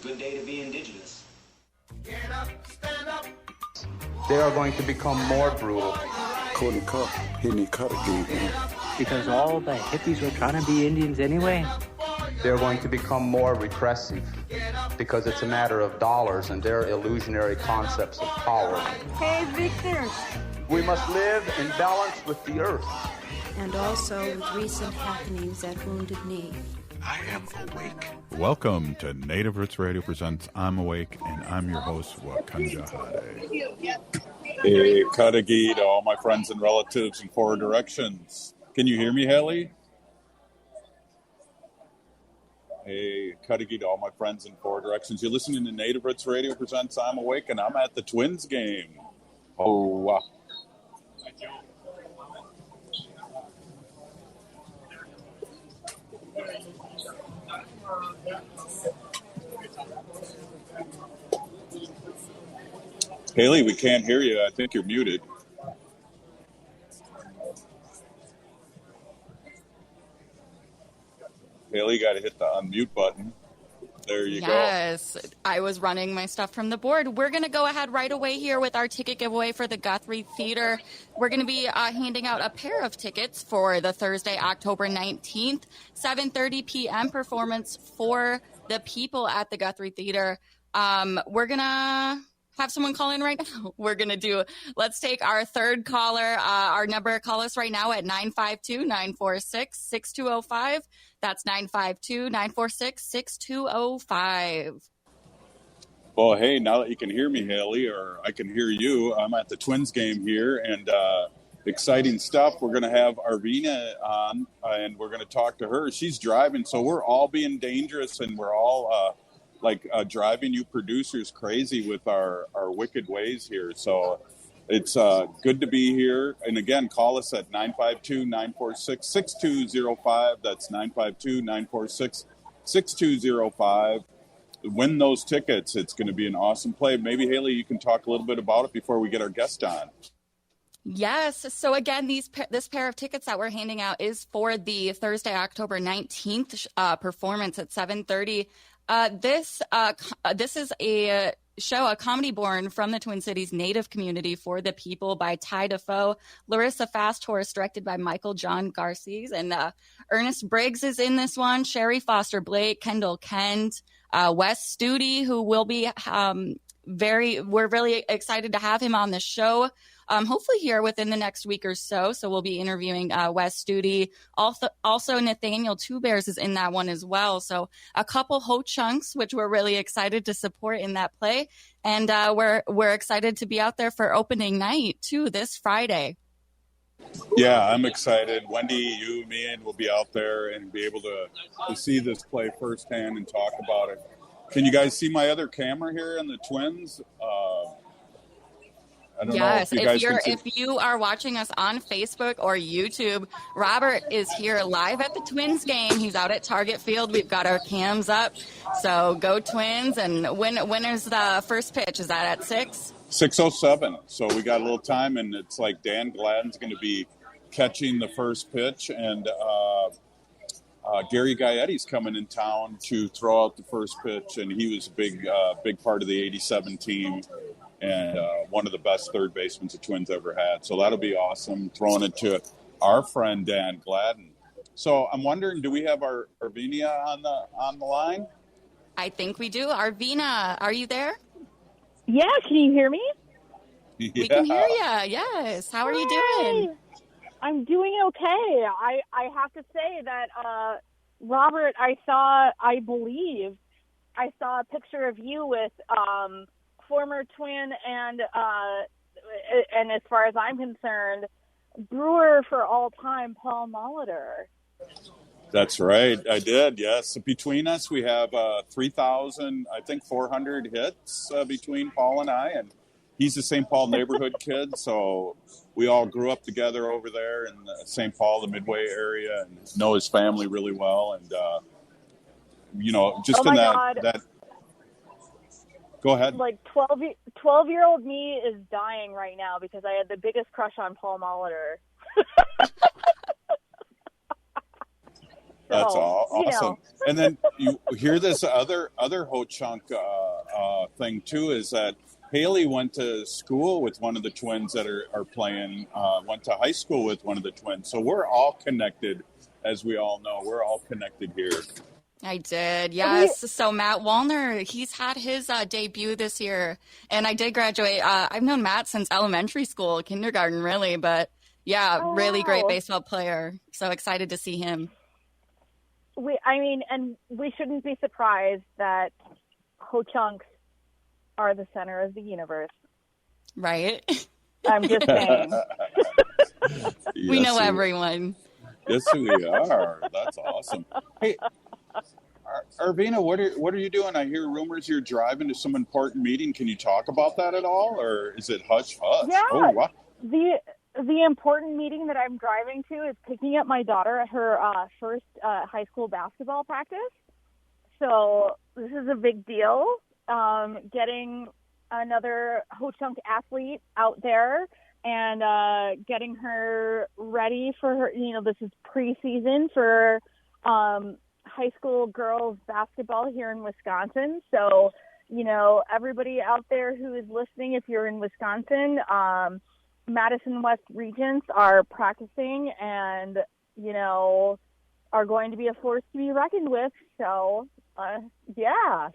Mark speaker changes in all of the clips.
Speaker 1: Good day to be indigenous.
Speaker 2: Get up, stand up.
Speaker 3: They are going to become more brutal.
Speaker 4: Because all the hippies were trying to be Indians anyway.
Speaker 3: They're going to become more repressive because it's a matter of dollars and their illusionary concepts of power.
Speaker 5: Hey, Victor.
Speaker 3: We must live in balance with the earth.
Speaker 5: And also with recent happenings at Wounded Knee.
Speaker 6: I am awake. Welcome to Native Roots Radio presents I'm Awake, and I'm your host, Wakanja Hade.
Speaker 7: Hey, Kadagi to all my friends and relatives in four directions. Can you hear me, Haley? Hey, Kadagi to all my friends in four directions. You're listening to Native Roots Radio presents I'm Awake, and I'm at the Twins game. Oh, wow. Haley, we can't hear you. I think you're muted. Haley, you got to hit the unmute button. There you go.
Speaker 8: Yes, I was running my stuff from the board. We're going to go ahead right away here with our ticket giveaway for the Guthrie Theater. We're going to be handing out a pair of tickets for the Thursday, October 19th, 7:30 p.m. performance for the people at the Guthrie Theater. We're going to have someone call in right now. Let's take our third caller. Our number, call us right now at 952-946-6205. That's 952-946-6205.
Speaker 7: Well, hey, now that you can hear me, Haley, or I can hear you, I'm at the Twins game here, and exciting stuff. We're going to have Arvina on, and we're going to talk to her. She's driving, so we're all being dangerous, and we're all driving you producers crazy with our wicked ways here. So it's good to be here. And again, call us at 952-946-6205. That's 952-946-6205. Win those tickets. It's going to be an awesome play. Maybe, Haley, you can talk a little bit about it before we get our guest on.
Speaker 8: Yes. So again, this pair of tickets that we're handing out is for the Thursday, October 19th performance at 7:30. This is a show, a comedy born from the Twin Cities Native community for the people by Ty Defoe, Larissa Fasthorse, directed by Michael John Garces, and Ernest Briggs is in this one, Sherry Foster Blake, Kendall Kent, Wes Studi, who will be we're really excited to have him on the show. Hopefully here within the next week or so. So we'll be interviewing Wes Studi. Also, Nathaniel Two Bears is in that one as well. So a couple Ho Chunks, which we're really excited to support in that play. And we're excited to be out there for opening night, too, this Friday.
Speaker 7: Yeah, I'm excited. Wendy, you, me, and we'll be out there and be able to see this play firsthand and talk about it. Can you guys see my other camera here in the Twins? I don't know if you are watching us on Facebook or YouTube, Robert is here live at the Twins game. He's out at Target Field. We've got our cams up. So go Twins. And when is the first pitch? Is that at 6? 6:07. So we got a little time, and it's like Dan Gladden's going to be catching the first pitch, and Gary Gaetti's coming in town to throw out the first pitch, and he was a big part of the '87 team. And one of the best third basemen the Twins ever had. So that'll be awesome, throwing it to our friend Dan Gladden. So I'm wondering, do we have our Arvina on the line?
Speaker 8: I think we do. Arvina, are you there?
Speaker 9: Yeah, can you hear me?
Speaker 7: Yeah.
Speaker 8: We can hear you, yes. How are you doing?
Speaker 9: I'm doing okay. I have to say that, Robert, I believe I saw a picture of you with former Twin and as far as I'm concerned, brewer for all time, Paul Molitor.
Speaker 7: That's right. I did. Yes. Between us, we have 3,400 hits between Paul and I, and he's a St. Paul neighborhood kid. So we all grew up together over there in St. Paul, the Midway area, and know his family really well. And, that. Go ahead.
Speaker 9: Like 12-year-old me is dying right now because I had the biggest crush on Paul Molitor.
Speaker 7: That's
Speaker 9: you know.
Speaker 7: awesome. And then you hear this other Ho-Chunk thing too, is that Haley went to school with one of the twins that are playing, went to high school with one of the twins. So we're all connected, as we all know. We're all connected here.
Speaker 8: I did, yes. So Matt Wallner, he's had his debut this year, and I did graduate. I've known Matt since elementary school, kindergarten, really, but yeah, really great baseball player. So excited to see him.
Speaker 9: And we shouldn't be surprised that Ho-Chunks are the center of the universe.
Speaker 8: Right?
Speaker 9: I'm just saying.
Speaker 8: We know everyone.
Speaker 7: Yes, we are. That's awesome. Hey, Arvina, what are you doing? I hear rumors you're driving to some important meeting. Can you talk about that at all, or is it hush hush?
Speaker 9: Yeah.
Speaker 7: Oh, wow.
Speaker 9: The important meeting that I'm driving to is picking up my daughter at her first high school basketball practice. So this is a big deal. Getting another Ho-Chunk athlete out there and getting her ready for her. You know, this is preseason for high school girls basketball here in Wisconsin. So, you know, everybody out there who is listening, if you're in Wisconsin, Madison West Regents are practicing and, you know, are going to be a force to be reckoned with. So, yeah.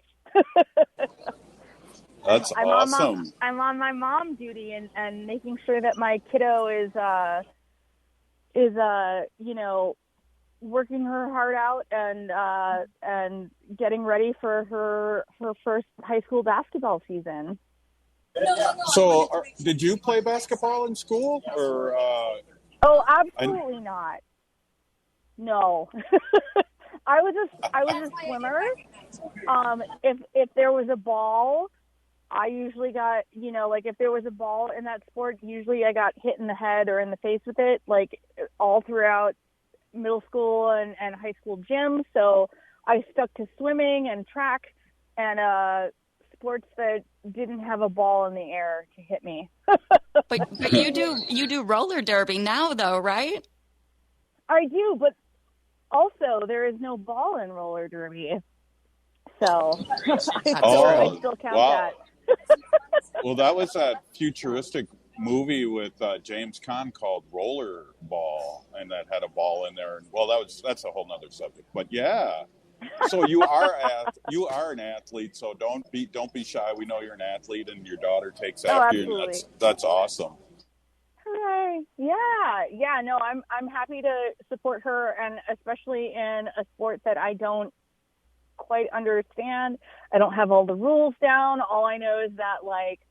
Speaker 7: That's awesome.
Speaker 9: I'm on my mom duty and making sure that my kiddo is you know, working her heart out and getting ready for her first high school basketball season.
Speaker 7: So, did you play basketball in school, or?
Speaker 9: Oh, absolutely not. No, I was a swimmer. If there was a ball, I usually got, you know, like if there was a ball in that sport, usually I got hit in the head or in the face with it, like all throughout middle school and high school gym. So I stuck to swimming and track and sports that didn't have a ball in the air to hit me.
Speaker 8: But you do roller derby now, though, right?
Speaker 9: I do, but also there is no ball in roller derby. So I still count that.
Speaker 7: Well, that was that futuristic movie with James Caan called Rollerball, and that had a ball in there. And well, that's a whole nother subject. But yeah, so you are an athlete. So don't be shy. We know you're an athlete, and your daughter takes after you. And that's awesome.
Speaker 9: Hooray! Yeah. No, I'm happy to support her, and especially in a sport that I don't quite understand. I don't have all the rules down. All I know is that, like,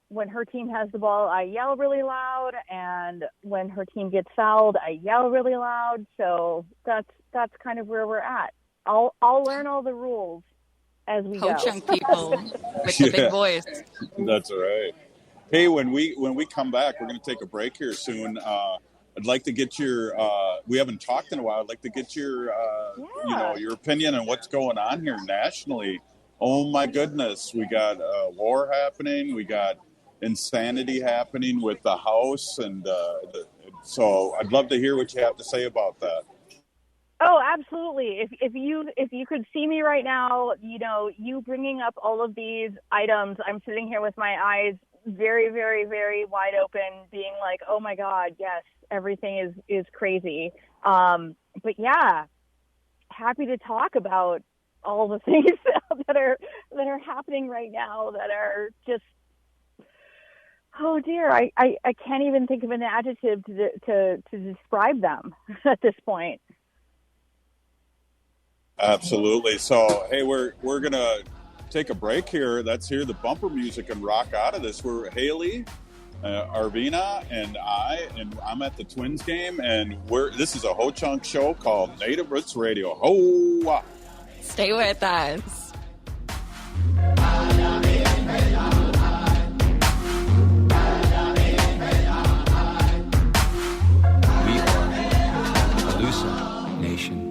Speaker 9: when her team has the ball, I yell really loud, and when her team gets fouled, I yell really loud. So that's kind of where we're at. I'll learn all the rules as we go.
Speaker 8: Ho-Chunk people with the big voice.
Speaker 7: That's right. Hey, when we come back, we're going to take a break here soon. I'd like to get your. We haven't talked in a while. I'd like to get your, your opinion on what's going on here nationally. Oh my goodness, we got war happening. We got insanity happening with the House, and so I'd love to hear what you have to say about that.
Speaker 9: Oh, absolutely. If you could see me right now, you know, you bringing up all of these items, I'm sitting here with my eyes very, very, very wide open, being like, oh my God, yes, everything is crazy. But yeah, happy to talk about all the things that are happening right now that are just, oh dear, I can't even think of an adjective to describe them at this point.
Speaker 7: Absolutely. So, hey, we're gonna take a break here. Let's hear the bumper music and rock out of this. We're Haley, Arvina, and I'm at the Twins game, and this is a Ho-Chunk show called Native Roots Radio. Ho!
Speaker 8: Stay with us.
Speaker 1: We are Alusa Nation.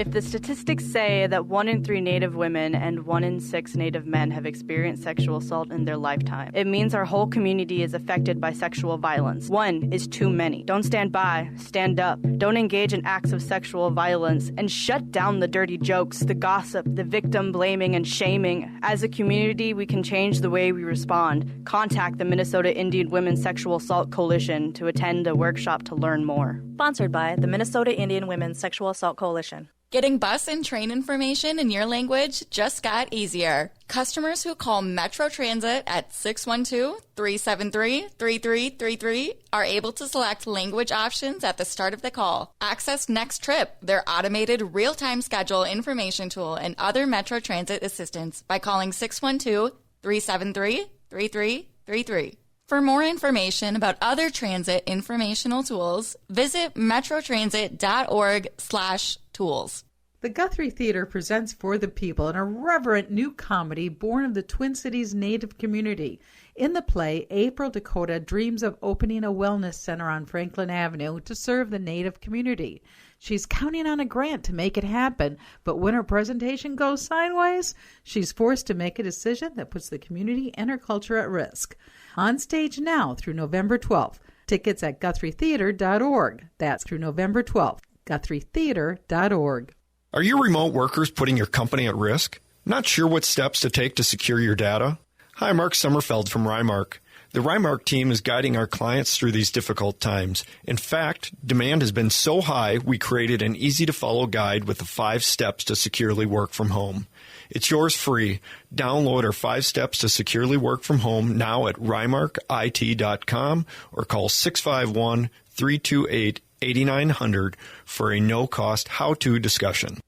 Speaker 10: If the statistics say that 1 in 3 Native women and 1 in 6 Native men have experienced sexual assault in their lifetime, it means our whole community is affected by sexual violence. 1 is too many. Don't stand by, stand up. Don't engage in acts of sexual violence, and shut down the dirty jokes, the gossip, the victim blaming and shaming. As a community, we can change the way we respond. Contact the Minnesota Indian Women's Sexual Assault Coalition to attend a workshop to learn more.
Speaker 11: Sponsored by the Minnesota Indian Women's Sexual Assault Coalition.
Speaker 8: Getting bus and train information in your language just got easier. Customers who call Metro Transit at 612-373-3333 are able to select language options at the start of the call. Access Next Trip, their automated real-time schedule information tool, and other Metro Transit assistance by calling 612-373-3333. For more information about other transit informational tools, visit metrotransit.org/tools.
Speaker 12: The Guthrie Theater presents For the People, an irreverent new comedy born of the Twin Cities Native community. In the play, April Dakota dreams of opening a wellness center on Franklin Avenue to serve the Native community. She's counting on a grant to make it happen, but when her presentation goes sideways, she's forced to make a decision that puts the community and her culture at risk. On stage now through November 12th. Tickets at GuthrieTheater.org. That's through November 12th. GuthrieTheater.org.
Speaker 13: Are your remote workers putting your company at risk? Not sure what steps to take to secure your data? Hi, Mark Sommerfeld from Rymark. The Rymark team is guiding our clients through these difficult times. In fact, demand has been so high, we created an easy-to-follow guide with the 5 steps to securely work from home. It's yours free. Download our 5 steps to securely work from home now at rymarkit.com or call 651-328-8900 for a no-cost how-to discussion.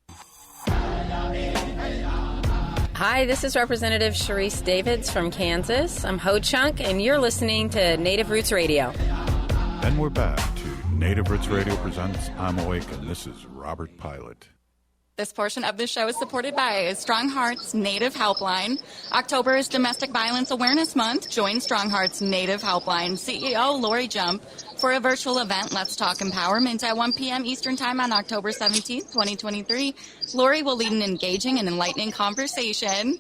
Speaker 14: Hi, this is Representative Sharice Davids from Kansas. I'm Ho Chunk, and you're listening to Native Roots Radio.
Speaker 6: And we're back to Native Roots Radio presents I'm Awake, and this is Robert Pilot.
Speaker 8: This portion of the show is supported by Strong Hearts Native Helpline. October is Domestic Violence Awareness Month. Join Strong Hearts Native Helpline CEO Lori Jump for a virtual event, Let's Talk Empowerment, at 1 p.m. Eastern Time on October 17th, 2023. Lori will lead an engaging and enlightening conversation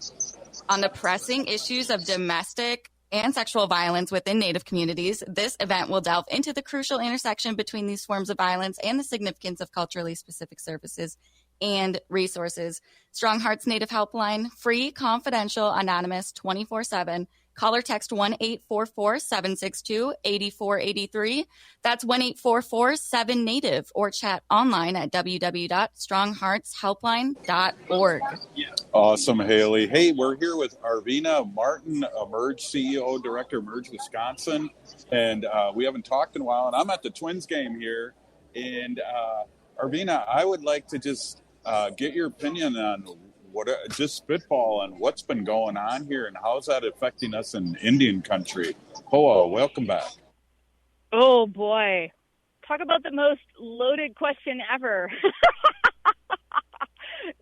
Speaker 8: on the pressing issues of domestic and sexual violence within Native communities. This event will delve into the crucial intersection between these forms of violence and the significance of culturally specific services and resources. Strong Hearts Native Helpline, free, confidential, anonymous, 24/7. Call or text 1-844-762-8483. That's 1-844-7-NATIVE, or chat online at www.strongheartshelpline.org.
Speaker 7: Awesome, Haley. Hey, we're here with Arvina Martin, Emerge CEO, Director, Emerge Wisconsin. And we haven't talked in a while, and I'm at the Twins game here. And Arvina, I would like to just get your opinion on just spitball on what's been going on here and how's that affecting us in Indian country. Hoa, welcome back.
Speaker 9: Oh boy, talk about the most loaded question ever.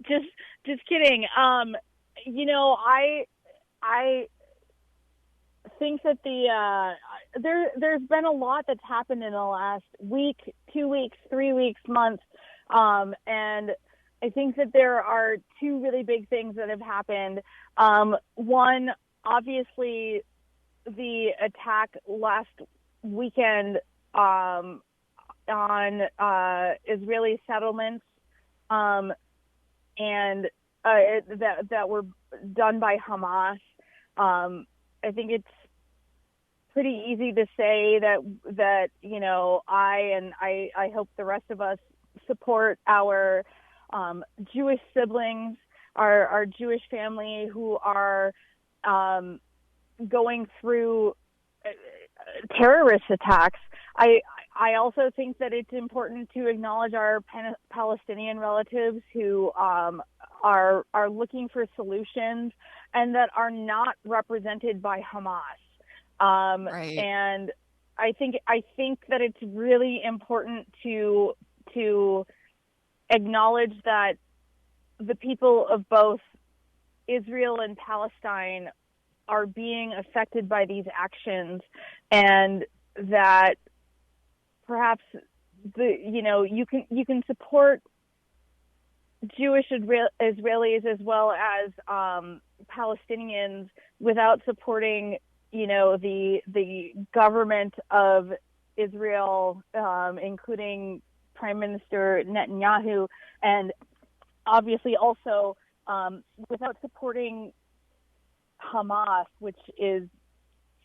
Speaker 9: just kidding. I think that there's been a lot that's happened in the last week, 2 weeks, 3 weeks, month, and I think that there are 2 really big things that have happened. One, obviously, the attack last weekend on Israeli settlements, and that were done by Hamas. I think it's pretty easy to say that I hope the rest of us support our Jewish siblings, our Jewish family who are going through terrorist attacks. I also think that it's important to acknowledge our Palestinian relatives who are looking for solutions and that are not represented by Hamas.
Speaker 8: Right.
Speaker 9: And I think that it's really important to acknowledge that the people of both Israel and Palestine are being affected by these actions, and that perhaps you can support Jewish Israelis as well as Palestinians without supporting, the government of Israel, including Prime Minister Netanyahu, and obviously also without supporting Hamas, which is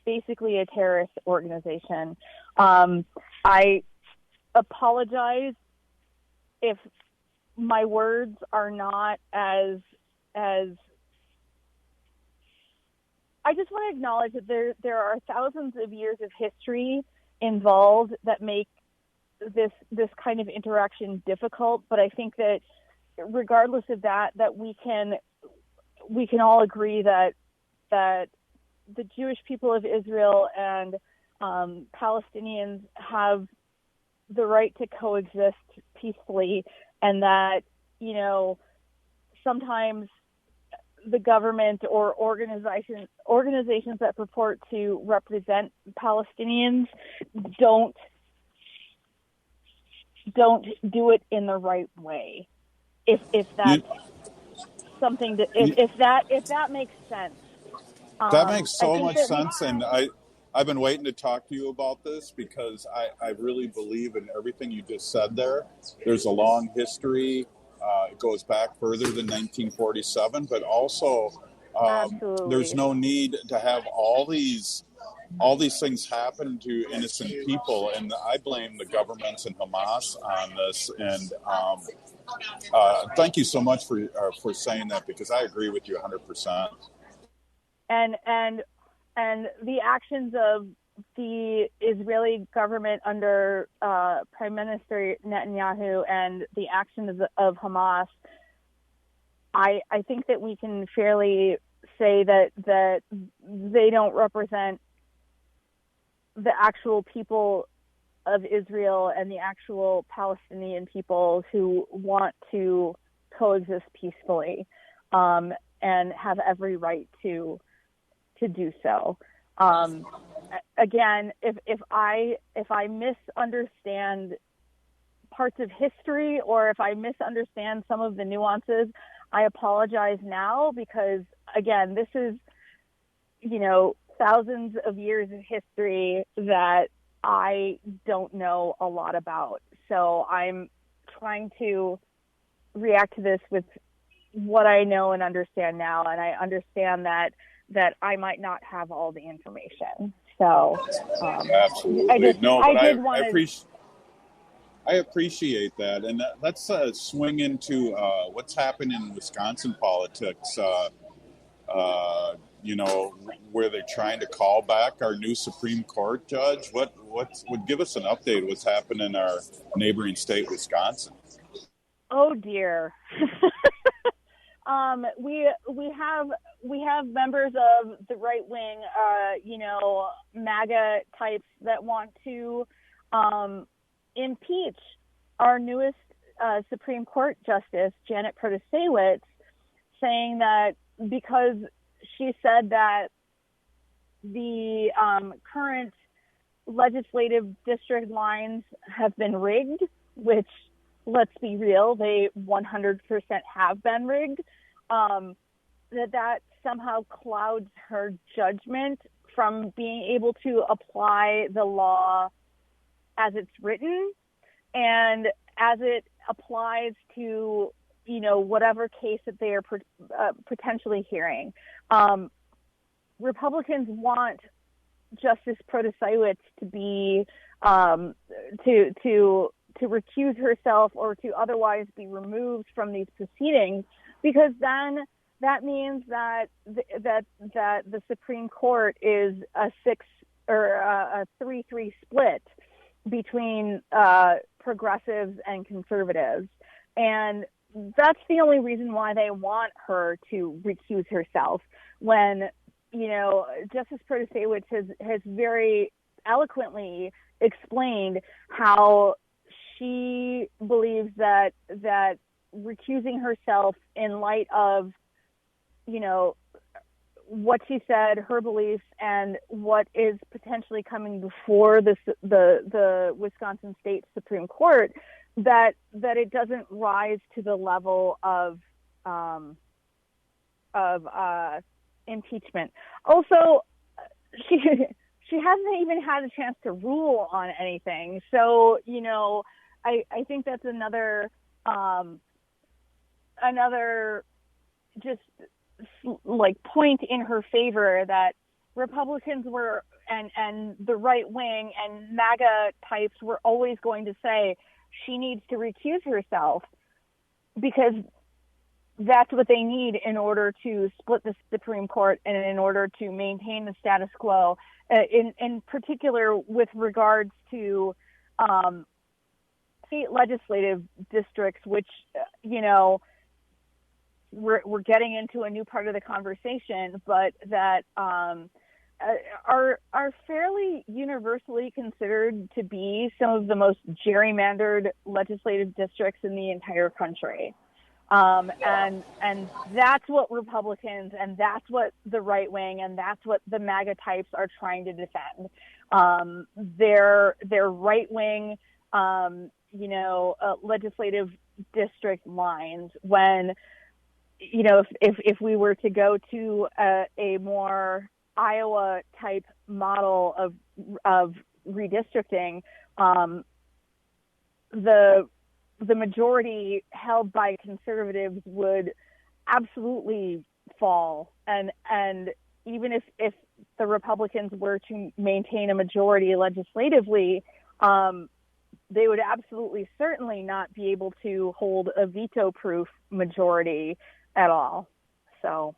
Speaker 9: basically a terrorist organization. I apologize if my words are not as I just want to acknowledge that there are thousands of years of history involved that make this kind of interaction difficult. But I think that regardless of that we can all agree that the Jewish people of Israel and Palestinians have the right to coexist peacefully, and that, sometimes the government or organizations that purport to represent Palestinians don't do it in the right way. If that's something that if that makes sense.
Speaker 7: That makes so much sense, and I've been waiting to talk to you about this because I really believe in everything you just said there. There's a long history. It goes back further than 1947, but also there's no need to have all these things happen to innocent people, and I blame the governments and Hamas on this. And thank you so much for saying that, because I agree with you 100%.
Speaker 9: And the actions of the Israeli government under Prime Minister Netanyahu and the actions of Hamas, I think that we can fairly say that they don't represent the actual people of Israel and the actual Palestinian people who want to coexist peacefully, and have every right to do so. Again, if I misunderstand parts of history, or if I misunderstand some of the nuances, I apologize now, because again, this is, thousands of years of history that I don't know a lot about. So I'm trying to react to this with what I know and understand now, and I understand that I might not have all the information. So
Speaker 7: absolutely, I appreciate that, and let's swing into what's happening in Wisconsin politics. Where they're trying to call back our new Supreme Court judge. What would give us an update? What's happening in our neighboring state, Wisconsin?
Speaker 9: Oh dear. We have members of the right wing, MAGA types that want to impeach our newest Supreme Court Justice, Janet Protasiewicz, saying that because she said that the current legislative district lines have been rigged, which, let's be real, they 100% have been rigged, that somehow clouds her judgment from being able to apply the law as it's written and as it applies to, whatever case that they are potentially hearing. Republicans want Justice Protasiewicz to be to recuse herself or to otherwise be removed from these proceedings, because then that means that the Supreme Court is a 3-3 split between progressives and conservatives, and that's the only reason why they want her to recuse herself. When Justice Protasiewicz has very eloquently explained how she believes that recusing herself in light of what she said, her beliefs, and what is potentially coming before the Wisconsin State Supreme Court, that it doesn't rise to the level of impeachment. Also, she hasn't even had a chance to rule on anything. So, I think that's another just like point in her favor that Republicans were and the right wing and MAGA types were always going to say she needs to recuse herself because that's what they need in order to split the Supreme Court and in order to maintain the status quo, in particular with regards to state legislative districts, which, we're getting into a new part of the conversation, but that are fairly universally considered to be some of the most gerrymandered legislative districts in the entire country. And that's what Republicans and that's what the right wing and that's what the MAGA types are trying to defend. Their right wing, legislative district lines when, if we were to go to a more Iowa type model of redistricting, the majority held by conservatives would absolutely fall, and even if the Republicans were to maintain a majority legislatively, they would absolutely certainly not be able to hold a veto-proof majority at all. So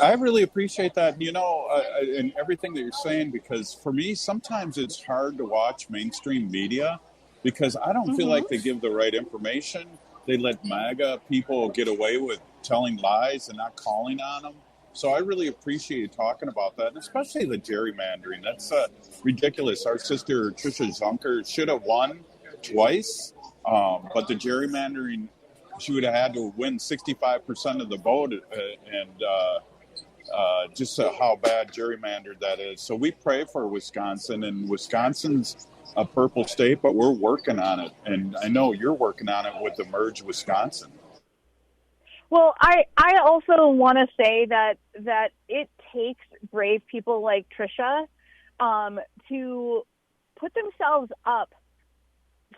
Speaker 7: I really appreciate that, and everything that you're saying, because for me, sometimes it's hard to watch mainstream media because I don't feel like they give the right information. They let MAGA people get away with telling lies and not calling on them. So I really appreciate you talking about that, and especially the gerrymandering. That's ridiculous. Our sister Tricia Zunker should have won twice, but the gerrymandering, she would have had to win 65% of the vote, and just how bad gerrymandered that is. So we pray for Wisconsin, and Wisconsin's a purple state, but we're working on it. And I know you're working on it with the Merge Wisconsin.
Speaker 9: Well, I also want to say that it takes brave people like Tricia to put themselves up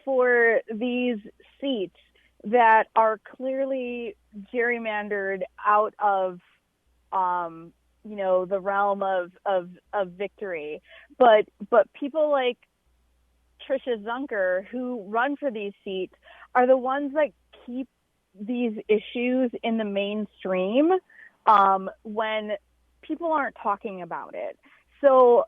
Speaker 9: for these seats that are clearly gerrymandered out of, the realm of victory. But people like Tricia Zunker who run for these seats are the ones that keep these issues in the mainstream when people aren't talking about it. So,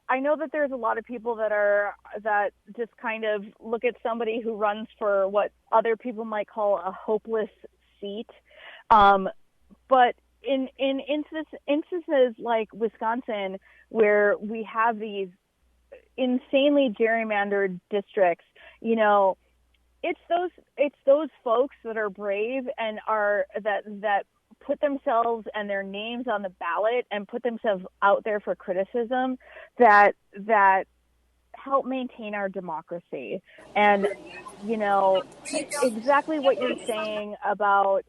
Speaker 9: I know that there's a lot of people that just kind of look at somebody who runs for what other people might call a hopeless seat. But in instances like Wisconsin, where we have these insanely gerrymandered districts, it's those folks that are brave and are that put themselves and their names on the ballot and put themselves out there for criticism that help maintain our democracy. And, exactly what you're saying about,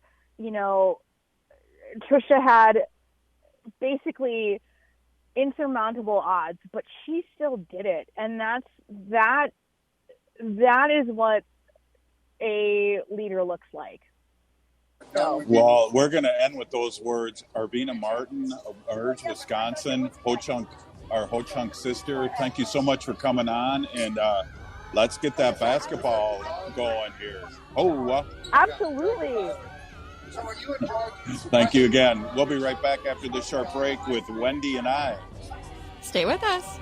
Speaker 9: Tricia had basically insurmountable odds, but she still did it. And that is what a leader looks like. So.
Speaker 7: Well, we're going to end with those words. Arvina Martin of Urge, Wisconsin, our Ho-Chunk sister, thank you so much for coming on, and let's get that basketball going here.
Speaker 9: Absolutely.
Speaker 7: Thank you again. We'll be right back after this short break with Wendy and I.
Speaker 8: Stay with us.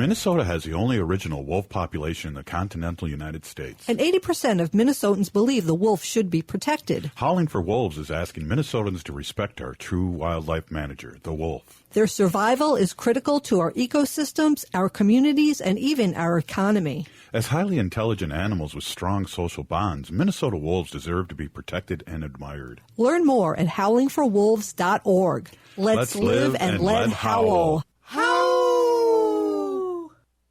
Speaker 6: Minnesota has the only original wolf population in the continental United States.
Speaker 15: And 80% of Minnesotans believe the wolf should be protected.
Speaker 6: Howling for Wolves is asking Minnesotans to respect our true wildlife manager, the wolf.
Speaker 15: Their survival is critical to our ecosystems, our communities, and even our economy.
Speaker 6: As highly intelligent animals with strong social bonds, Minnesota wolves deserve to be protected and admired.
Speaker 15: Learn more at howlingforwolves.org. Let's live and let howl.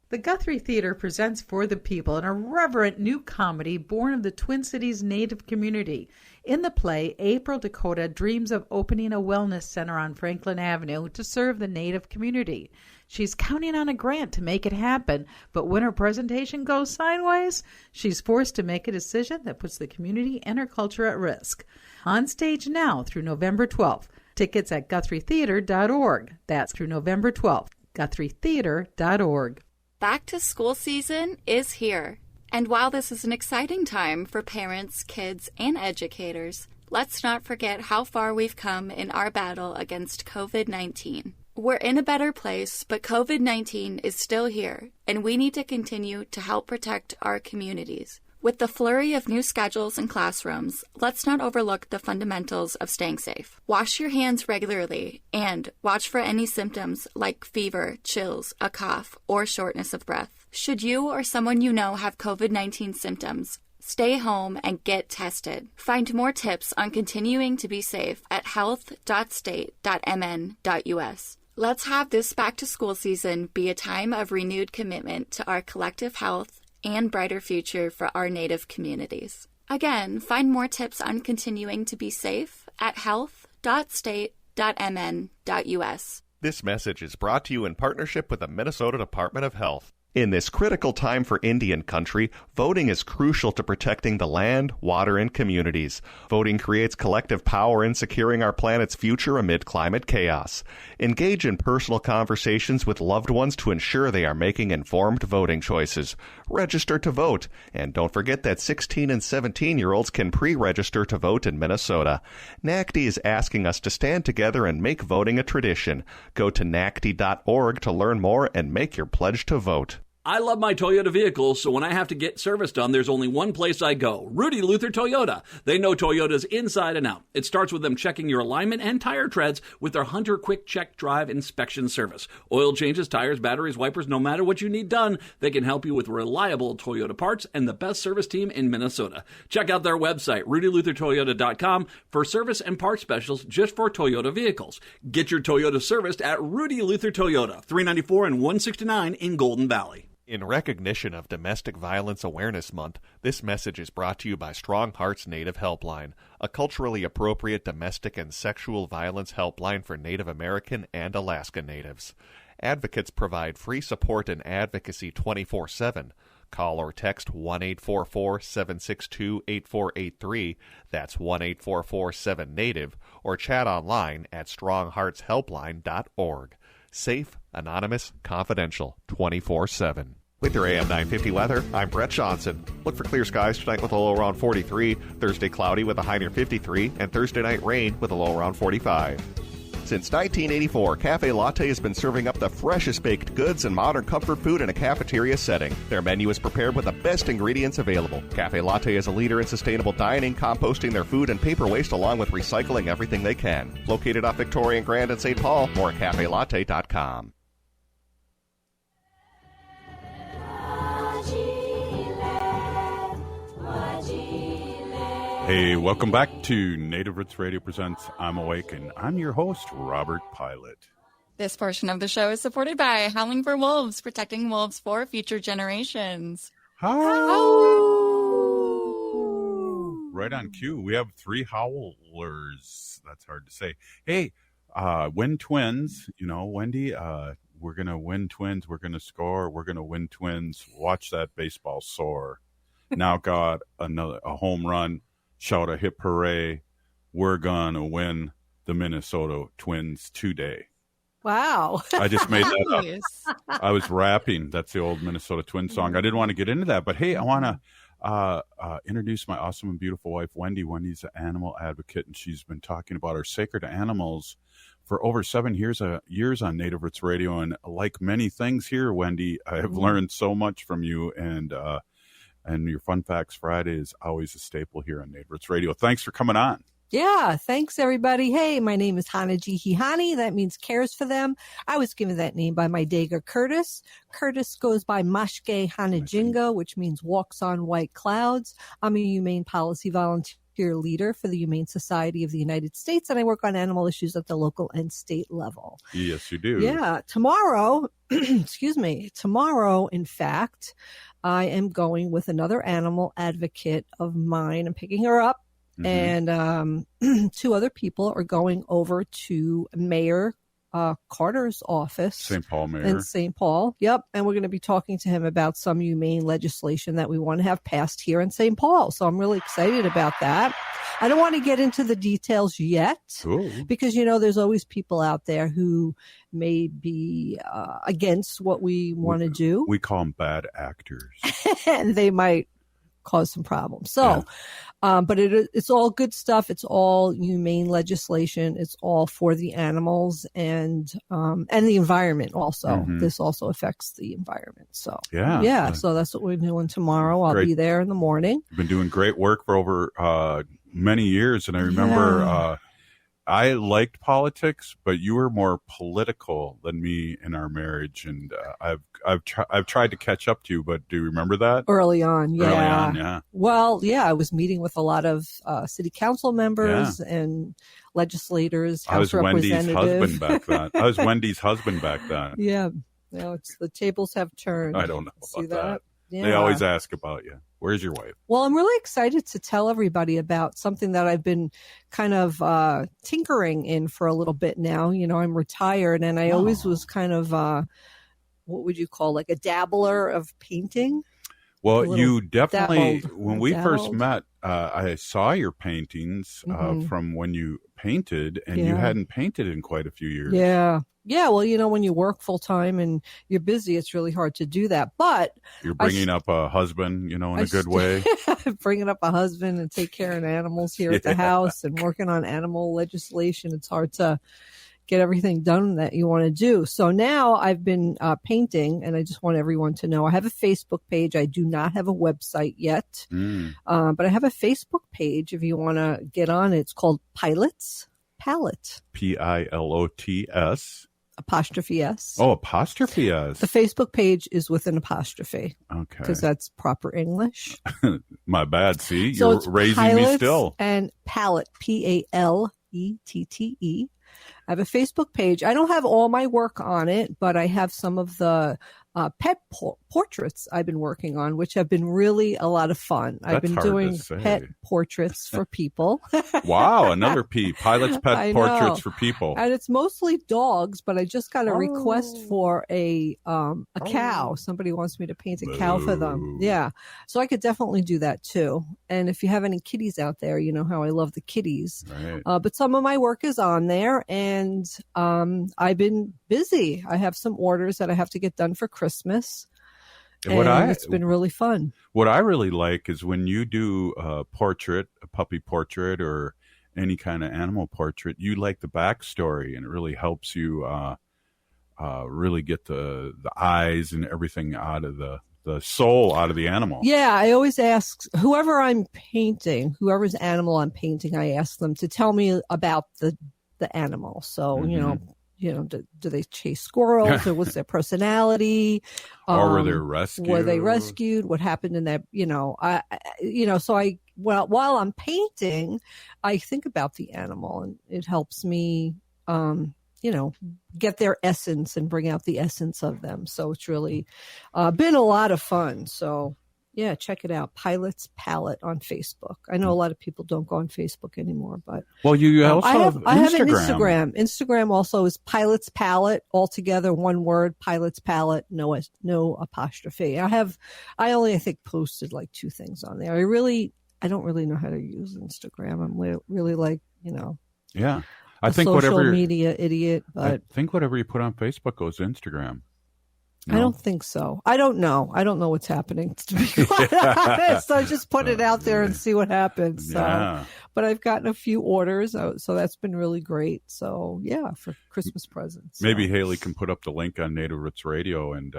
Speaker 12: The Guthrie Theater presents For the People, an irreverent new comedy born of the Twin Cities Native community. In the play, April Dakota dreams of opening a wellness center on Franklin Avenue to serve the Native community. She's counting on a grant to make it happen, but when her presentation goes sideways, she's forced to make a decision that puts the community and her culture at risk. On stage now through November 12th. Tickets at GuthrieTheater.org. That's through November 12th. GuthrieTheater.org.
Speaker 8: Back to school season is here. And while this is an exciting time for parents, kids, and educators, let's not forget how far we've come in our battle against COVID-19. We're in a better place, but COVID-19 is still here, and we need to continue to help protect our communities. With the flurry of new schedules and classrooms, let's not overlook the fundamentals of staying safe. Wash your hands regularly and watch for any symptoms like fever, chills, a cough, or shortness of breath. Should you or someone you know have COVID-19 symptoms, stay home and get tested. Find more tips on continuing to be safe at health.state.mn.us. Let's have this back-to-school season be a time of renewed commitment to our collective health and brighter future for our Native communities. Again, find more tips on continuing to be safe at health.state.mn.us.
Speaker 16: This message is brought to you in partnership with the Minnesota Department of Health. In this critical time for Indian country, voting is crucial to protecting the land, water, and communities. Voting creates collective power in securing our planet's future amid climate chaos. Engage in personal conversations with loved ones to ensure they are making informed voting choices. Register to vote. And don't forget that 16 and 17-year-olds can pre-register to vote in Minnesota. NACD is asking us to stand together and make voting a tradition. Go to NACD.org to learn more and make your pledge to vote.
Speaker 17: I love my Toyota vehicles, so when I have to get service done, there's only one place I go, Rudy Luther Toyota. They know Toyotas inside and out. It starts with them checking your alignment and tire treads with their Hunter Quick Check Drive inspection service. Oil changes, tires, batteries, wipers, no matter what you need done, they can help you with reliable Toyota parts and the best service team in Minnesota. Check out their website, rudyluthertoyota.com, for service and parts specials just for Toyota vehicles. Get your Toyota serviced at Rudy Luther Toyota, 394 and 169 in Golden Valley.
Speaker 16: In recognition of Domestic Violence Awareness Month, this message is brought to you by Strong Hearts Native Helpline, a culturally appropriate domestic and sexual violence helpline for Native American and Alaska Natives. Advocates provide free support and advocacy 24/7. Call or text 1-844-762-8483, that's 1-844-7-NATIVE, or chat online at strongheartshelpline.org. Safe, anonymous, confidential, 24/7. With your AM 950 weather, I'm Brett Johnson. Look for clear skies tonight with a low around 43, Thursday cloudy with a high near 53, and Thursday night rain with a low around 45. Since 1984, Cafe Latte has been serving up the freshest baked goods and modern comfort food in a cafeteria setting. Their menu is prepared with the best ingredients available. Cafe Latte is a leader in sustainable dining, composting their food and paper waste along with recycling everything they can. Located off Victoria and Grand in St. Paul, more at cafelatte.com.
Speaker 6: Hey, welcome back to Native Roots Radio Presents I'm Awake, and I'm your host, Robert Pilot.
Speaker 8: This portion of the show is supported by Howling for Wolves, protecting wolves for future generations.
Speaker 6: Right on cue. We have 3 howlers. That's hard to say. Hey, win twins. You know, Wendy, we're going to win twins. We're going to score. We're going to win twins. Watch that baseball soar. Now got a home run. Shout a hip hooray. We're going to win the Minnesota Twins today.
Speaker 15: Wow.
Speaker 6: I just made that up. I was rapping. That's the old Minnesota Twins song. I didn't want to get into that, but hey, I want to introduce my awesome and beautiful wife, Wendy. Wendy's an animal advocate, and she's been talking about our sacred animals for over 7 years on Native Roots Radio. And like many things here, Wendy, I have learned so much from you, and your Fun Facts Friday is always a staple here on Native Roots Radio. Thanks for coming on.
Speaker 15: Yeah, thanks everybody. Hey, my name is Hanajihi. That means cares for them. I was given that name by my Dega Curtis. Curtis goes by Mashke Hanajinga, which means walks on white clouds. I'm a Humane Policy Volunteer leader for the Humane Society of the United States, and I work on animal issues at the local and state level.
Speaker 6: Yes, you do.
Speaker 15: Yeah, tomorrow, tomorrow, in fact, I am going with another animal advocate of mine. I'm picking her up. And 2 other people are going over to Mayor Carter's office.
Speaker 6: St. Paul Mayor.
Speaker 15: In St. Paul. Yep. And we're going to be talking to him about some humane legislation that we want to have passed here in St. Paul. So I'm really excited about that. I don't want to get into the details yet because, there's always people out there who may be against what we want to do.
Speaker 6: We call them bad actors.
Speaker 15: And they might cause some problems. So, but it's all good stuff. It's all humane legislation. It's all for the animals and the environment also. This also affects the environment. So, so that's what we're doing tomorrow. I'll be there in the morning.
Speaker 6: You've been doing great work for over many years. And I remember I liked politics, but you were more political than me in our marriage, and I've tried to catch up to you. But do you remember that
Speaker 15: early on? Yeah.
Speaker 6: Early on, yeah.
Speaker 15: Well, I was meeting with a lot of city council members and legislators.
Speaker 6: I was Wendy's husband back then. I was Wendy's husband back then.
Speaker 15: Yeah. It's the tables have turned.
Speaker 6: I don't know about that.
Speaker 15: Yeah.
Speaker 6: They always ask about you. Where's your wife?
Speaker 15: Well, I'm really excited to tell everybody about something that I've been kind of tinkering in for a little bit now. I'm retired, and I always was kind of, what would you call, like a dabbler of painting?
Speaker 6: Well, you definitely, when we first met, I saw your paintings from when you painted, and you hadn't painted in quite a few years.
Speaker 15: Yeah. Yeah, well, when you work full time and you're busy, it's really hard to do that. But
Speaker 6: you're bringing up a husband, in a good way.
Speaker 15: Bringing up a husband and take care of animals here at the house and working on animal legislation. It's hard to get everything done that you want to do. So now I've been painting, and I just want everyone to know I have a Facebook page. I do not have a website yet, but I have a Facebook page. If you want to get on it, it's called Pilot's Palette.
Speaker 6: Pilots.
Speaker 15: Apostrophe S.
Speaker 6: Oh, apostrophe S.
Speaker 15: The Facebook page is with an apostrophe.
Speaker 6: Okay.
Speaker 15: Because that's proper English.
Speaker 6: My bad. See,
Speaker 15: so
Speaker 6: you're raising me still.
Speaker 15: And Palette, Palette. I have a Facebook page. I don't have all my work on it, but I have some of the pet portraits I've been working on, which have been really a lot of fun. I've been doing pet portraits for people.
Speaker 6: Wow, another P. Pilot's pet portraits for people.
Speaker 15: And it's mostly dogs, but I just got a request for a cow. Somebody wants me to paint a cow for them. Yeah. So I could definitely do that too. And if you have any kitties out there, you know how I love the kitties.
Speaker 6: Right.
Speaker 15: But some of my work is on there, and I've been busy. I have some orders that I have to get done for Christmas. And it's been really fun.
Speaker 6: What I really like is when you do a portrait, a puppy portrait, or any kind of animal portrait, you like the backstory, and it really helps you really get the eyes and everything out of the soul out of the animal.
Speaker 15: Yeah, I always ask whoever I'm painting, whoever's animal I'm painting, I ask them to tell me about the animal. So, do they chase squirrels, or what's their personality?
Speaker 6: Or were they rescued?
Speaker 15: Were they rescued? What happened in that? So while I'm painting, I think about the animal, and it helps me, get their essence and bring out the essence of them. So it's really been a lot of fun. So yeah, check it out. Pilot's Palette on Facebook. I know a lot of people don't go on Facebook anymore, but
Speaker 6: you also have Instagram.
Speaker 15: I have an Instagram. Instagram also is Pilot's Palette, all together, one word. Pilot's Palette, no apostrophe. I think posted like 2 things on there. I don't really know how to use Instagram. I'm really like,
Speaker 6: yeah. I think
Speaker 15: social
Speaker 6: whatever
Speaker 15: media idiot, but
Speaker 6: I think whatever you put on Facebook goes to Instagram.
Speaker 15: I don't think so. I don't know. I don't know what's happening, to be quite honest. So I just put it out there and see what happens. So,
Speaker 6: Yeah.
Speaker 15: but I've gotten a few orders, so that's been really great. So yeah, for Christmas presents. So.
Speaker 6: Maybe Haley can put up the link on Native Roots Radio, and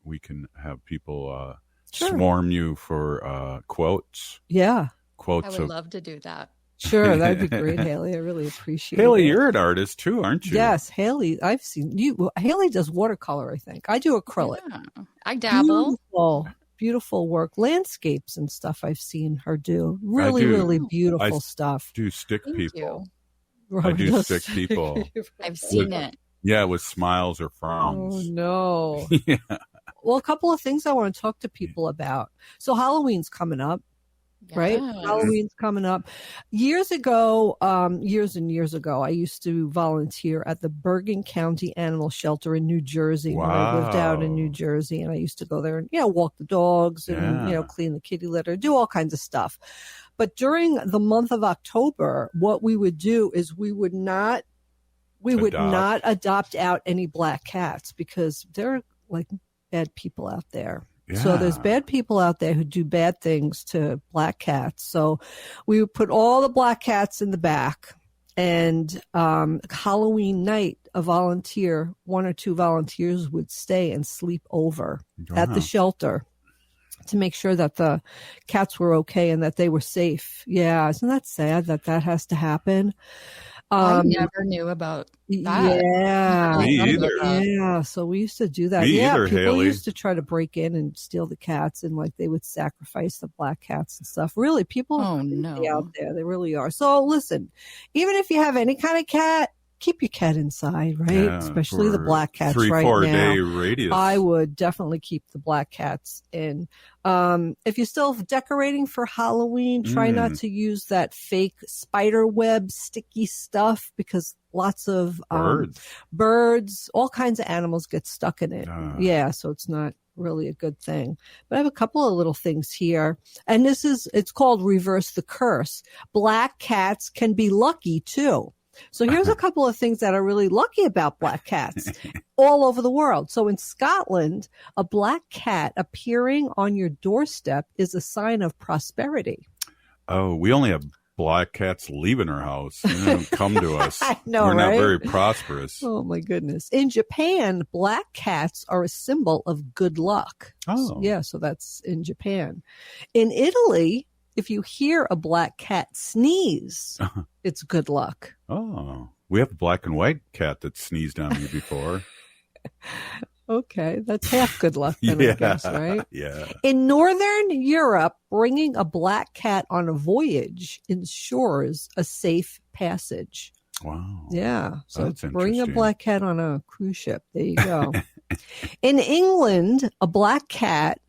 Speaker 6: we can have people
Speaker 15: Sure.
Speaker 6: swarm you for quotes.
Speaker 15: Yeah.
Speaker 6: Quotes.
Speaker 8: I would
Speaker 6: of
Speaker 8: love to do that.
Speaker 15: Sure, that'd be great, Haley. I really appreciate it.
Speaker 6: Haley, you're an artist too, aren't you?
Speaker 15: Yes, Haley. I've seen you. Haley does watercolor, I think. I do acrylic.
Speaker 8: Yeah, I dabble.
Speaker 15: Beautiful work, landscapes and stuff. I've seen her do really,
Speaker 6: do.
Speaker 15: really beautiful
Speaker 6: I
Speaker 15: stuff.
Speaker 6: Do stick
Speaker 8: Thank
Speaker 6: people.
Speaker 8: you.
Speaker 6: I do stick people.
Speaker 8: I've seen it.
Speaker 6: Yeah, with smiles or
Speaker 15: Oh
Speaker 6: frowns.
Speaker 15: no.
Speaker 6: Yeah.
Speaker 15: Well, a couple of things I want to talk to people about. So Halloween's coming up. Right?
Speaker 8: Yes.
Speaker 15: Halloween's coming up. Years ago, years and years ago, I used to volunteer at the Bergen County Animal Shelter in New Jersey when I lived out in New Jersey. And I used to go there and, walk the dogs and, clean the kitty litter, do all kinds of stuff. But during the month of October, what we would do is we would not adopt out any black cats because they're like bad people out there.
Speaker 6: Yeah.
Speaker 15: So there's bad people out there who do bad things to black cats. So we would put all the black cats in the back, and Halloween night, one or two volunteers would stay and sleep over at the shelter to make sure that the cats were okay and that they were safe. Yeah. Isn't that sad that has to happen?
Speaker 8: I never knew about that.
Speaker 15: Yeah.
Speaker 6: Me either.
Speaker 15: Yeah. So we used to do that.
Speaker 6: Me either,
Speaker 15: people
Speaker 6: Haley.
Speaker 15: used to try to break in and steal the cats, and like they would sacrifice the black cats and stuff. Really, people are crazy out there. They really are. So listen, even if you have any kind of cat, keep your cat inside, right?
Speaker 6: Yeah,
Speaker 15: especially the
Speaker 6: for
Speaker 15: black cats
Speaker 6: 3-4
Speaker 15: right now.
Speaker 6: day radius.
Speaker 15: I would definitely keep the black cats in. If you're still decorating for Halloween, try not to use that fake spider web sticky stuff because lots of birds, all kinds of animals get stuck in it. Yeah, so it's not really a good thing. But I have a couple of little things here. And it's called Reverse the Curse. Black cats can be lucky too. So here's a couple of things that are really lucky about black cats all over the world. So in Scotland, a black cat appearing on your doorstep is a sign of prosperity.
Speaker 6: Oh, we only have black cats leaving our house. They don't come to us.
Speaker 15: I know,
Speaker 6: We're not
Speaker 15: right?
Speaker 6: very prosperous.
Speaker 15: Oh my goodness. In Japan, black cats are a symbol of good luck.
Speaker 6: Oh.
Speaker 15: Yeah, so that's in Japan. In Italy, if you hear a black cat sneeze, it's good luck.
Speaker 6: Oh, we have a black and white cat that sneezed on me before.
Speaker 15: Okay, that's half good luck then, I guess, right?
Speaker 6: Yeah.
Speaker 15: In Northern Europe, bringing a black cat on a voyage ensures a safe passage.
Speaker 6: Wow.
Speaker 15: Yeah. So
Speaker 6: That's
Speaker 15: bring a
Speaker 6: interesting.
Speaker 15: black cat on a cruise ship. There you go. In England, a black cat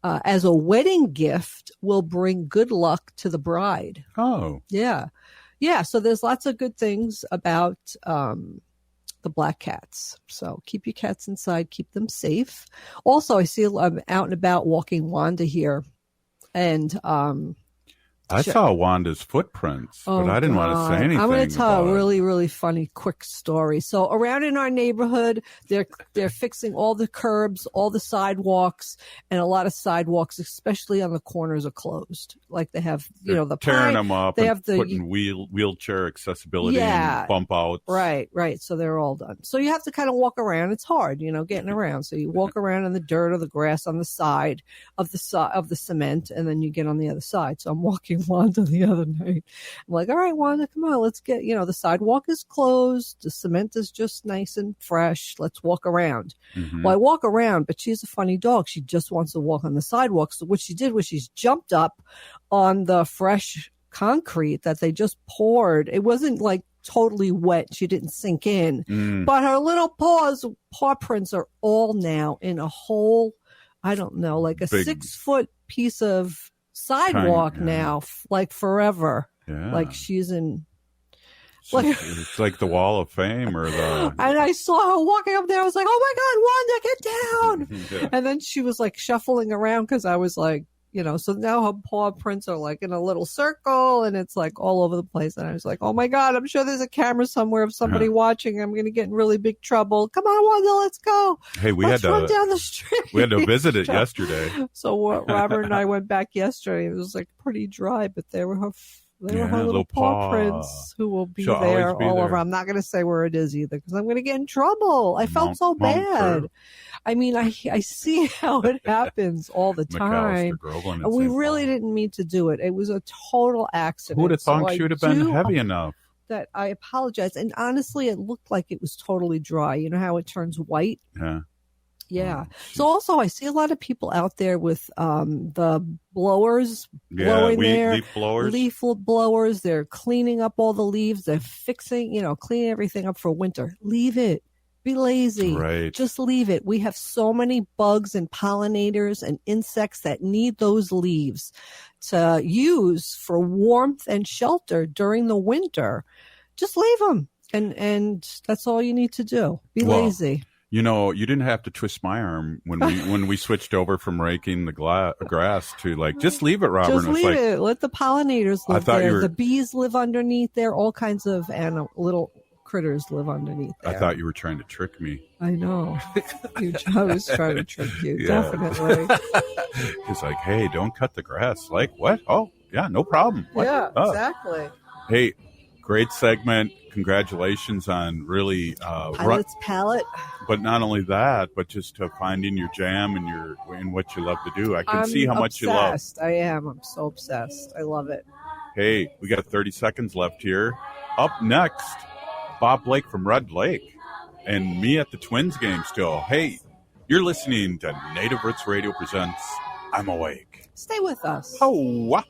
Speaker 15: as a wedding gift will bring good luck to the bride.
Speaker 6: Oh.
Speaker 15: Yeah. Yeah. So there's lots of good things about the black cats. So keep your cats inside, keep them safe. Also, I see I'm out and about walking Wanda here. And
Speaker 6: I saw Wanda's footprints, but I didn't want to say anything.
Speaker 15: I'm going to tell
Speaker 6: about
Speaker 15: a really, really funny, quick story. So around in our neighborhood, they're fixing all the curbs, all the sidewalks, and a lot of sidewalks, especially on the corners, are closed. Like they have,
Speaker 6: They're
Speaker 15: the
Speaker 6: tearing
Speaker 15: pine,
Speaker 6: them up
Speaker 15: they
Speaker 6: and
Speaker 15: have the
Speaker 6: putting wheelchair accessibility and bump outs.
Speaker 15: Right. So they're all done. So you have to kind of walk around. It's hard, getting around. So you walk around in the dirt or the grass on the side of the cement, and then you get on the other side. So I'm walking Wanda the other night. I'm like, all right, Wanda, come on, let's get, the sidewalk is closed. The cement is just nice and fresh. Let's walk around.
Speaker 6: Mm-hmm.
Speaker 15: Well, I walk around, but she's a funny dog. She just wants to walk on the sidewalk. So what she did was she's jumped up on the fresh concrete that they just poured. It wasn't like totally wet. She didn't sink in, but her little paw prints are all now in a whole, I don't know, like a
Speaker 6: Big
Speaker 15: 6-foot piece of sidewalk now, like forever.
Speaker 6: Yeah.
Speaker 15: Like she's in.
Speaker 6: It's like the Wall of Fame or the.
Speaker 15: And I saw her walking up there. I was like, "Oh my God, Wanda, get down!"
Speaker 6: Yeah.
Speaker 15: And then she was like shuffling around because I was like so now her paw prints are like in a little circle and it's like all over the place. And I was like, oh my God, I'm sure there's a camera somewhere of somebody watching. I'm going to get in really big trouble. Come on, Wanda, let's go.
Speaker 6: Hey,
Speaker 15: let's run down the street.
Speaker 6: We had to visit it yesterday.
Speaker 15: So Robert and I went back yesterday. It was like pretty dry, but they were her little paw prints who will be there all over. I'm not going to say where it is either because I'm going to get in trouble. I felt so bad. I mean, I see how it happens all the time. And we really didn't mean to do it. It was a total accident.
Speaker 6: Who would have thought she would have been heavy enough?
Speaker 15: That I apologize. And honestly, it looked like it was totally dry. You know how it turns white?
Speaker 6: Yeah.
Speaker 15: Yeah. So also I see a lot of people out there with the blowers blowing leaf blowers. They're cleaning up all the leaves. They're fixing, cleaning everything up for winter. Leave it. Be lazy.
Speaker 6: Right.
Speaker 15: Just leave it. We have so many bugs and pollinators and insects that need those leaves to use for warmth and shelter during the winter. Just leave them. And that's all you need to do. Be lazy.
Speaker 6: You didn't have to twist my arm when we switched over from raking the grass to just leave it, Robert.
Speaker 15: Just leave it. Let the pollinators live there. The bees live underneath there. All kinds of little critters live underneath there.
Speaker 6: I thought you were trying to trick me.
Speaker 15: I know. I was trying to trick you, definitely.
Speaker 6: It's like, hey, don't cut the grass. Like, what? Oh, yeah, no problem. What?
Speaker 15: Yeah, exactly.
Speaker 6: Hey, great segment. Congratulations on really
Speaker 15: Pilot's palette.
Speaker 6: But not only that, but just finding your jam and what you love to do. I can see how much you love.
Speaker 15: I am. I'm so obsessed. I love it.
Speaker 6: Hey, we got 30 seconds left here. Up next, Bob Blake from Red Lake and me at the Twins game still. Hey, you're listening to Native Roots Radio presents I'm Awake.
Speaker 15: Stay with us.
Speaker 6: Oh,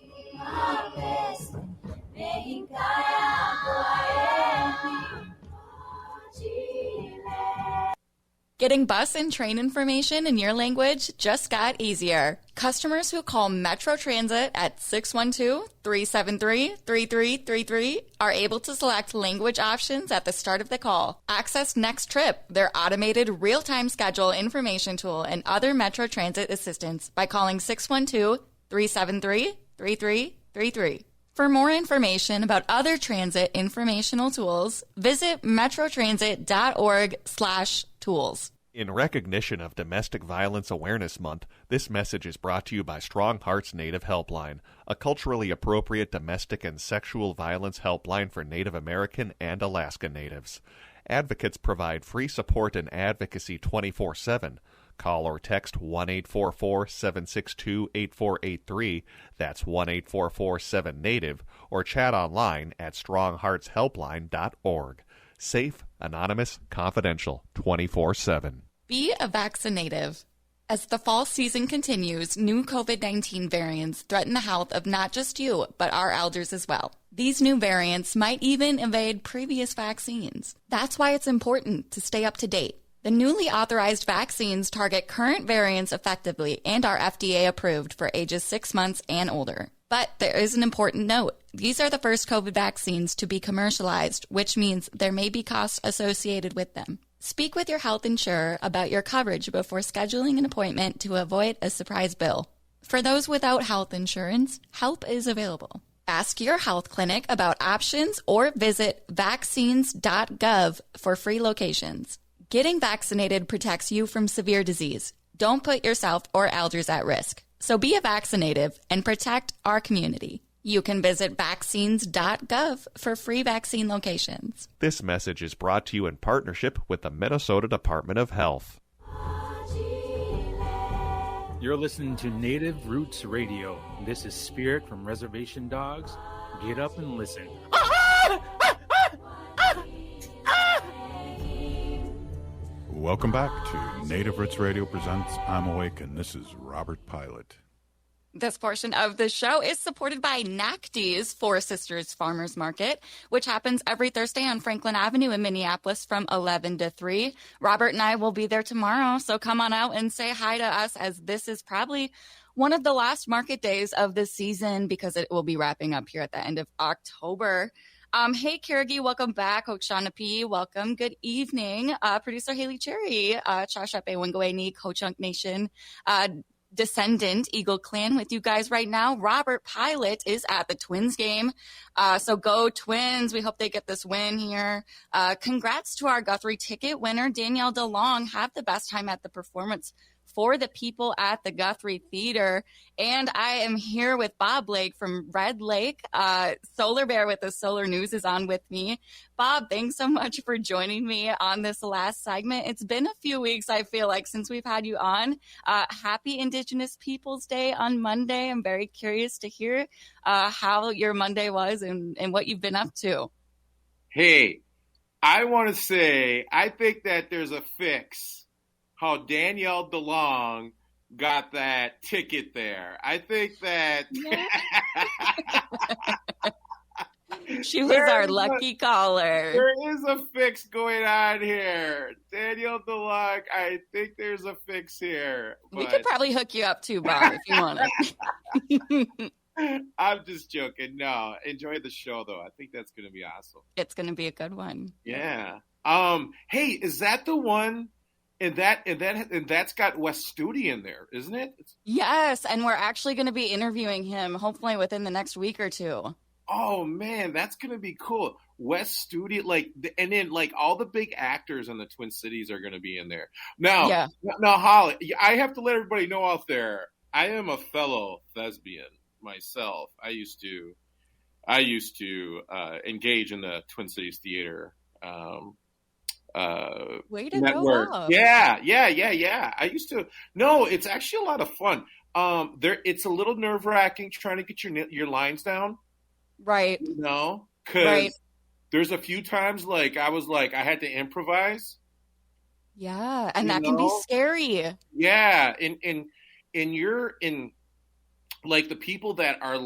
Speaker 8: Getting bus and train information in your language just got easier. Customers who call Metro Transit at 612-373-3333 are able to select language options at the start of the call. Access Next Trip, their automated real-time schedule information tool, and other Metro Transit assistance by calling 612-373-3333. For more information about other transit informational tools, visit metrotransit.org/tools.
Speaker 16: In recognition of Domestic Violence Awareness Month, this message is brought to you by Strong Hearts Native Helpline, a culturally appropriate domestic and sexual violence helpline for Native American and Alaska Natives. Advocates provide free support and advocacy 24/7. Call or text 1-844-762-8483, that's 1-844-7-NATIVE, or chat online at strongheartshelpline.org. Safe, anonymous, confidential, 24/7.
Speaker 8: Be a vaccinative. As the fall season continues, new COVID-19 variants threaten the health of not just you, but our elders as well. These new variants might even evade previous vaccines. That's why it's important to stay up to date. The newly authorized vaccines target current variants effectively and are FDA approved for ages 6 months and older. But there is an important note. These are the first COVID vaccines to be commercialized, which means there may be costs associated with them. Speak with your health insurer about your coverage before scheduling an appointment to avoid a surprise bill. For those without health insurance, help is available. Ask your health clinic about options or visit vaccines.gov for free locations. Getting vaccinated protects you from severe disease. Don't put yourself or elders at risk. So be a vaccinative and protect our community. You can visit vaccines.gov for free vaccine locations.
Speaker 16: This message is brought to you in partnership with the Minnesota Department of Health.
Speaker 4: You're listening to Native Roots Radio. This is Spirit from Reservation Dogs. Get up and listen.
Speaker 6: Welcome back to Native Roots Radio presents I'm Awake, and this is Robert Pilot.
Speaker 8: This portion of the show is supported by NACD's Four Sisters Farmers Market, which happens every Thursday on Franklin Avenue in Minneapolis from 11 to 3. Robert and I will be there tomorrow, so come on out and say hi to us, as this is probably one of the last market days of the season because it will be wrapping up here at the end of October. Hey, Kirigi, welcome back. Hochana P, welcome. Good evening. Producer Haley Cherry, Chashape Wingaway Ni, Ho-Chunk Nation. descendant Eagle Clan with you guys right now. Robert Pilot is at the Twins game. So go Twins. We hope they get this win here. Congrats to our Guthrie ticket winner, Danielle DeLong. Have the best time at the performance for the people at the Guthrie Theater. And I am here with Bob Blake from Red Lake. Solar Bear with the Solar News is on with me. Bob, thanks so much for joining me on this last segment. It's been a few weeks, I feel like, since we've had you on. Happy Indigenous Peoples Day on Monday. I'm very curious to hear how your Monday was and what you've been up to.
Speaker 18: Hey, I want to say, I think that there's a fix how Danielle DeLong got that ticket there. I think that
Speaker 8: she was our lucky caller.
Speaker 18: There is a fix going on here. Danielle DeLong, I think there's a fix here.
Speaker 8: We could probably hook you up too, Bob, if you want.
Speaker 18: I'm just joking. No, enjoy the show though. I think that's going to be awesome.
Speaker 8: It's going to be a good one.
Speaker 18: Yeah. Hey, is that the one? And that's got Wes Studi in there, isn't it?
Speaker 8: Yes, and we're actually going to be interviewing him hopefully within the next week or two.
Speaker 18: Oh man, that's going to be cool. Wes Studi, and then all the big actors in the Twin Cities are going to be in there. Now, Holly, I have to let everybody know out there, I am a fellow thespian myself. I used to engage in the Twin Cities Theater.
Speaker 8: Way to
Speaker 18: network.
Speaker 8: Go up.
Speaker 18: Yeah. I used to. No, it's actually a lot of fun. It's a little nerve wracking trying to get your lines down.
Speaker 8: Right.
Speaker 18: You know, because there's a few times I had to improvise.
Speaker 8: Yeah, and that can be scary.
Speaker 18: Yeah, and you're in the people that are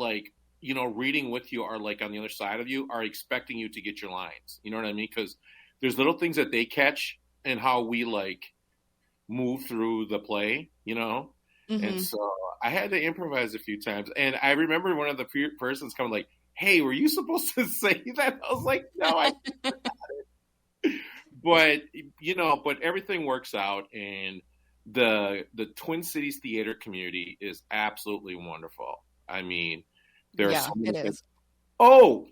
Speaker 18: reading with you are on the other side of you are expecting you to get your lines. You know what I mean? Because there's little things that they catch in how we move through the play, you know? Mm-hmm. And so I had to improvise a few times. And I remember one of the persons coming hey, were you supposed to say that? I was like, no, I forgot it. But everything works out. And the Twin Cities theater community is absolutely wonderful. I mean, there are so many things. Oh,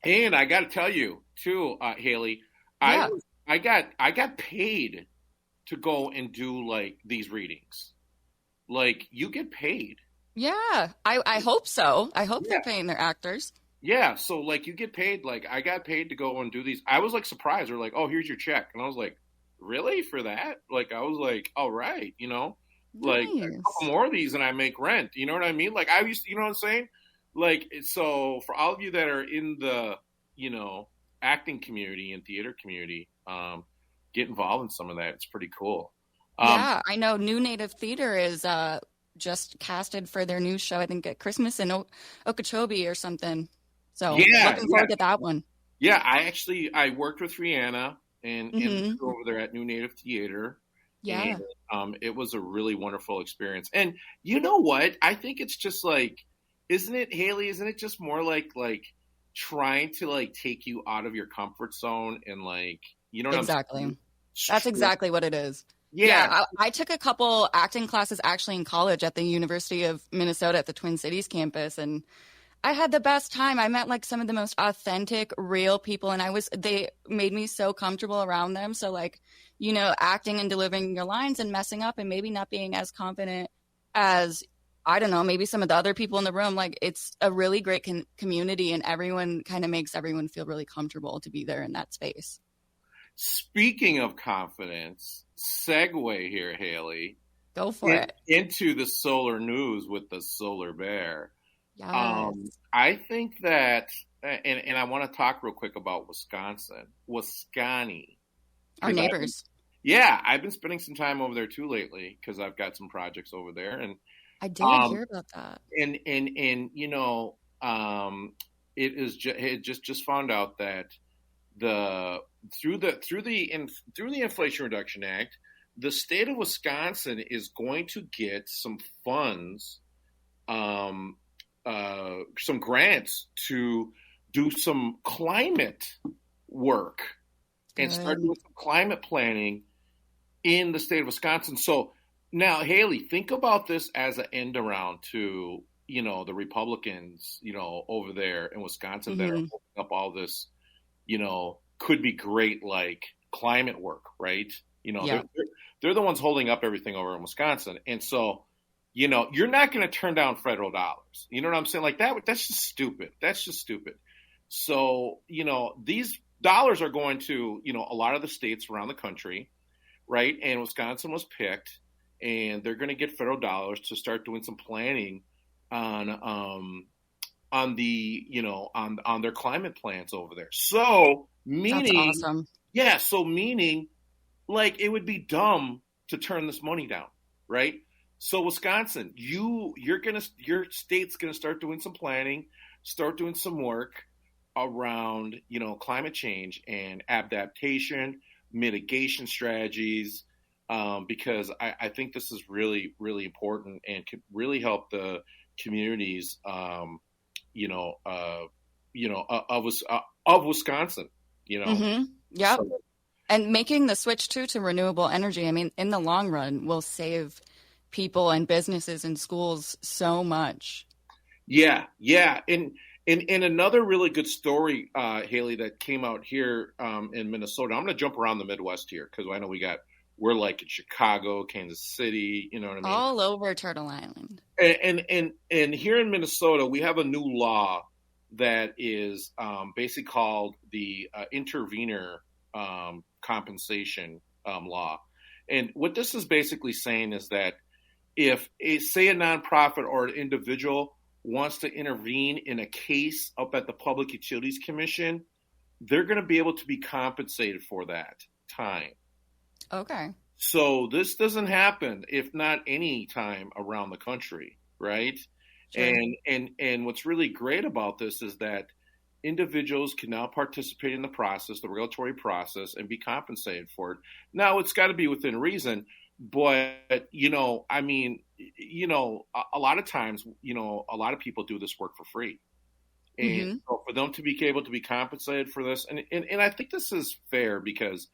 Speaker 18: and I got to tell you too, Haley, yeah. I got paid to go and do these readings. You get paid.
Speaker 8: Yeah, I hope so. I hope they're paying their actors.
Speaker 18: Yeah, so you get paid. I got paid to go and do these. I was surprised. They're oh, here's your check, and I was really for that? I was all right, you know, nice. A couple more of these and I make rent. You know what I mean? I used to, you know what I'm saying? So for all of you that are in the acting community and theater community, get involved in some of that. It's pretty cool.
Speaker 8: Yeah, I know New Native Theater is just casted for their new show, I think at Christmas in Okeechobee or something. So looking forward to that one.
Speaker 18: Yeah, I worked with Rihanna and over there at New Native Theater.
Speaker 8: Yeah.
Speaker 18: And, it was a really wonderful experience. And you know what? I think it's just isn't it, Haley, isn't it just more trying to take you out of your comfort zone and you know what
Speaker 8: exactly.
Speaker 18: I'm saying?
Speaker 8: That's exactly what it is. Yeah, I took a couple acting classes actually in college at the University of Minnesota at the Twin Cities campus, and I had the best time. I met some of the most authentic, real people, and they made me so comfortable around them. So acting and delivering your lines and messing up and maybe not being as confident as, I don't know, maybe some of the other people in the room. It's a really great community, and everyone kind of makes everyone feel really comfortable to be there in that space.
Speaker 18: Speaking of confidence, segue here, Haley.
Speaker 8: Go for it.
Speaker 18: Into the solar news with the Solar Bear.
Speaker 8: Yes.
Speaker 18: I think that, and I want to talk real quick about Wisconsin.
Speaker 8: Our neighbors.
Speaker 18: I've been spending some time over there too lately because I've got some projects over there, and
Speaker 8: I did hear about that.
Speaker 18: And it just found out that through the Inflation Reduction Act, the state of Wisconsin is going to get some funds, some grants to do some climate work and start doing some climate planning in the state of Wisconsin. So Now, Haley, think about this as an end around to, the Republicans, over there in Wisconsin that are holding up all this, could be great, like climate work, right? They're the ones holding up everything over in Wisconsin. And so, you're not going to turn down federal dollars. You know what I'm saying? Like that's just stupid. That's just stupid. So, these dollars are going to, a lot of the states around the country, right? And Wisconsin was picked, and they're going to get federal dollars to start doing some planning on the, on their climate plans over there. So meaning,
Speaker 8: that's awesome.
Speaker 18: Yeah. So meaning, like, it would be dumb to turn this money down, right? So Wisconsin, your state's going to start doing some planning, start doing some work around, climate change and adaptation, mitigation strategies, because I think this is really, really important and could really help the communities, of Wisconsin,
Speaker 8: Yep. So, and making the switch to renewable energy, I mean, in the long run, will save people and businesses and schools so much.
Speaker 18: Yeah. And another really good story, Haley, that came out here in Minnesota. I'm going to jump around the Midwest here because I know we're like in Chicago, Kansas City, you know what I mean?
Speaker 8: All over Turtle Island.
Speaker 18: And here in Minnesota, we have a new law that is basically called the intervener compensation law. And what this is basically saying is that if say a nonprofit or an individual wants to intervene in a case up at the Public Utilities Commission, they're going to be able to be compensated for that time.
Speaker 8: Okay.
Speaker 18: So this doesn't happen, if not any time around the country, right? Sure. And what's really great about this is that individuals can now participate in the process, the regulatory process, and be compensated for it. Now, it's got to be within reason, but, a lot of times, a lot of people do this work for free. And so for them to be able to be compensated for this, and I think this is fair because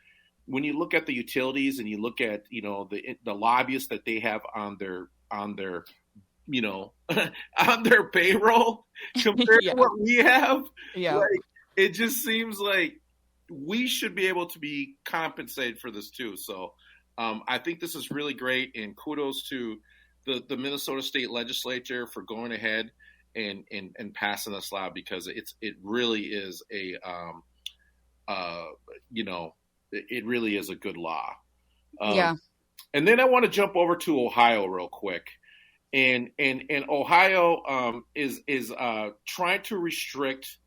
Speaker 18: when you look at the utilities and you look at, the lobbyists that they have on their on their payroll compared to what we have, it just seems like we should be able to be compensated for this too. So I think this is really great, and kudos to the Minnesota State Legislature for going ahead and passing this law because it really is it really is a good law. And then I want to jump over to Ohio real quick. And Ohio is trying to restrict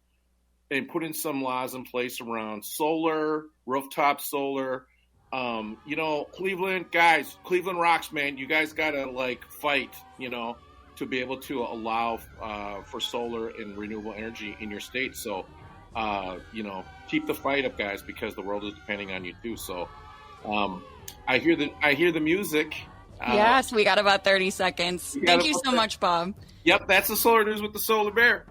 Speaker 18: and put in some laws in place around solar, rooftop solar. Cleveland rocks, man. You guys gotta fight, to be able to allow for solar and renewable energy in your state. So, keep the fight up, guys, because the world is depending on you too. So, I hear the music.
Speaker 8: Yes, we got about 30 seconds. Thank you so much, Bob.
Speaker 18: Yep, that's the Solar News with the Solar Bear.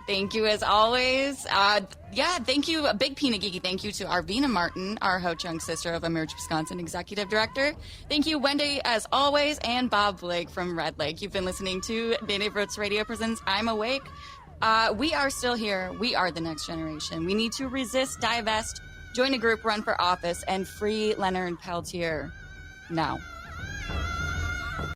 Speaker 8: Thank you as always. Thank you, a big peanut geeky thank you to Arvina Martin, our Ho-Chunk sister of Emerge Wisconsin Executive Director. Thank you, Wendy, as always, and Bob Blake from Red Lake. You've been listening to Native Roots Radio presents I'm Awake. We are still here. We are the next generation. We need to resist, divest, join a group, run for office, and free Leonard Peltier now.